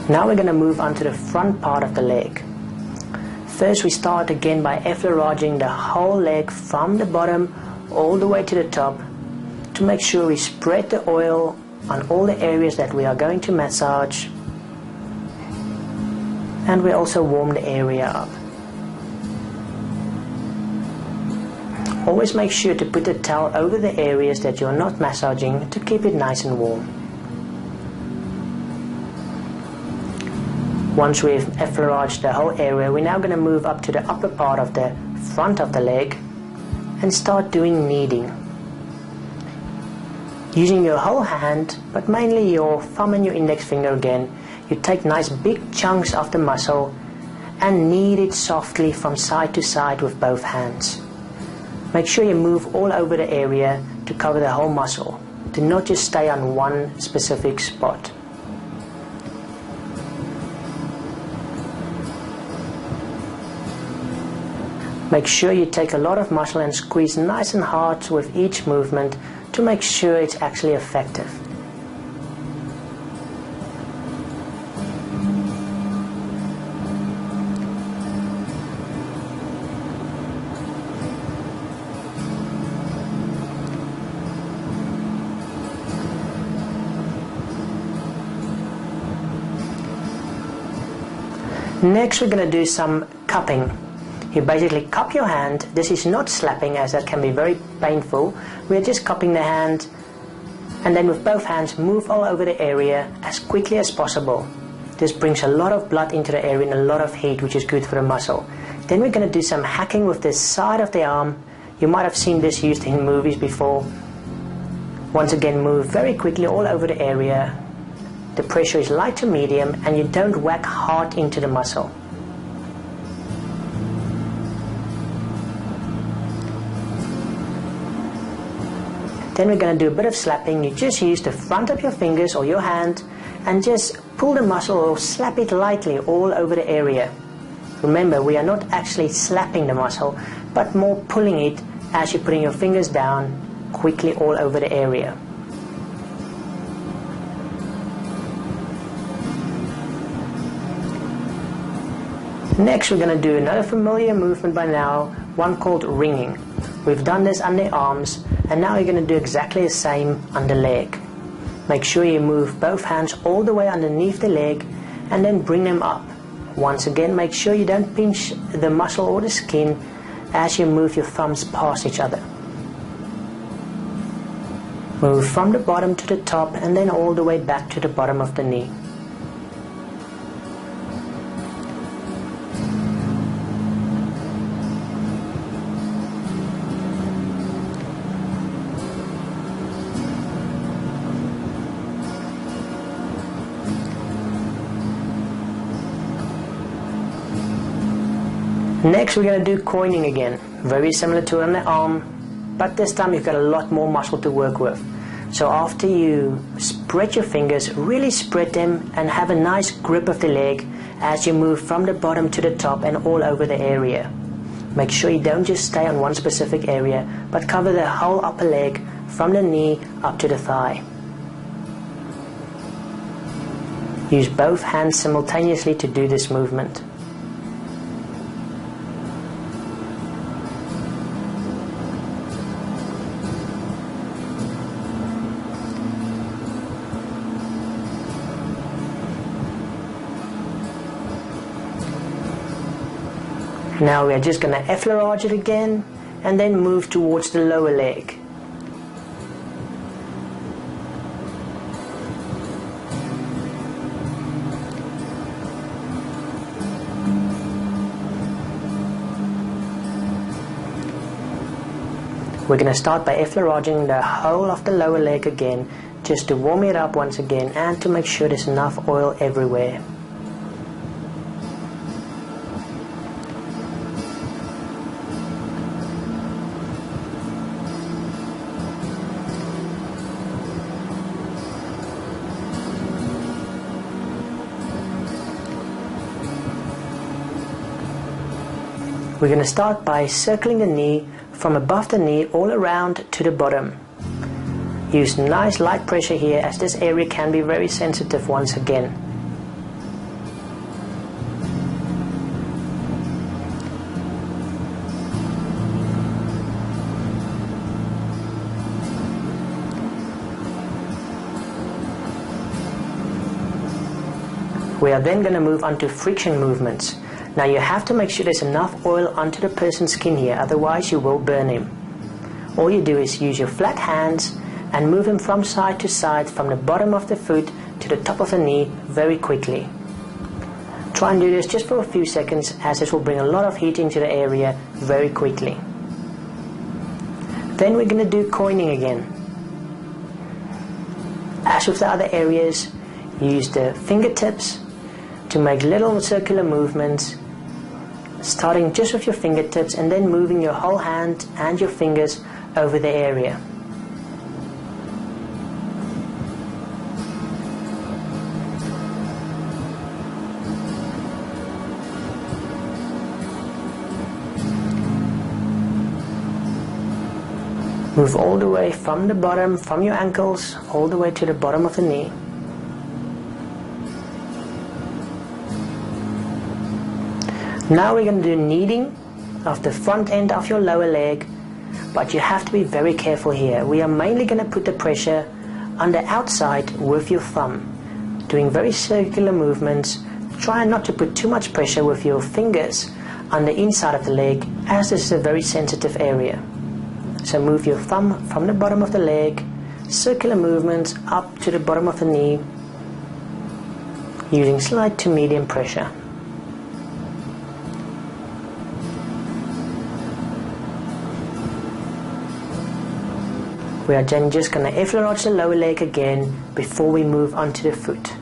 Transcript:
Now we're going to move on to the front part of the leg. First we start again by effleuraging the whole leg from the bottom all the way to the top to make sure we spread the oil on all the areas that we are going to massage, and we also warm the area up. Always make sure to put the towel over the areas that you're not massaging to keep it nice and warm. Once we've effleuraged the whole area, we're now going to move up to the upper part of the front of the leg and start doing kneading. Using your whole hand, but mainly your thumb and your index finger again, you take nice big chunks of the muscle and knead it softly from side to side with both hands. Make sure you move all over the area to cover the whole muscle. Do not just stay on one specific spot. Make sure you take a lot of muscle and squeeze nice and hard with each movement to make sure it's actually effective. Next we're going to do some cupping. You basically cup your hand. This is not slapping, as that can be very painful. We're just cupping the hand, and then with both hands move all over the area as quickly as possible. This brings a lot of blood into the area and a lot of heat, which is good for the muscle. Then we're going to do some hacking with the side of the arm. You might have seen this used in movies before. Once again, move very quickly all over the area. The pressure is light to medium and you don't whack hard into the muscle. Then we're going to do a bit of slapping. You just use the front of your fingers or your hand and just pull the muscle or slap it lightly all over the area. Remember, we are not actually slapping the muscle, but more pulling it as you're putting your fingers down quickly all over the area. Next, we're going to do another familiar movement by now, one called ringing. We've done this on the arms, and now you're going to do exactly the same on the leg. Make sure you move both hands all the way underneath the leg and then bring them up. Once again, make sure you don't pinch the muscle or the skin as you move your thumbs past each other. Move from the bottom to the top and then all the way back to the bottom of the knee. Next we're going to do coining again, very similar to on the arm, but this time you've got a lot more muscle to work with. So after you spread your fingers, really spread them and have a nice grip of the leg as you move from the bottom to the top and all over the area. Make sure you don't just stay on one specific area, but cover the whole upper leg from the knee up to the thigh. Use both hands simultaneously to do this movement. Now we are just going to effleurage it again and then move towards the lower leg. We're going to start by effleuraging the whole of the lower leg again, just to warm it up once again and to make sure there's enough oil everywhere. We're going to start by circling the knee from above the knee all around to the bottom. Use nice light pressure here as this area can be very sensitive once again. We are then going to move on to friction movements. Now you have to make sure there's enough oil onto the person's skin here, otherwise you will burn him. All you do is use your flat hands and move him from side to side, from the bottom of the foot to the top of the knee very quickly. Try and do this just for a few seconds, as this will bring a lot of heat into the area very quickly. Then we're going to do coining again. As with the other areas, use the fingertips to make little circular movements, starting just with your fingertips and then moving your whole hand and your fingers over the area. Move all the way from the bottom, from your ankles, all the way to the bottom of the knee. Now we're going to do kneading of the front end of your lower leg, but you have to be very careful here. We are mainly going to put the pressure on the outside with your thumb, doing very circular movements. Try not to put too much pressure with your fingers on the inside of the leg, as this is a very sensitive area. So move your thumb from the bottom of the leg, circular movements up to the bottom of the knee, using slight to medium pressure. We are then just going to effleurage the lower leg again before we move on to the foot.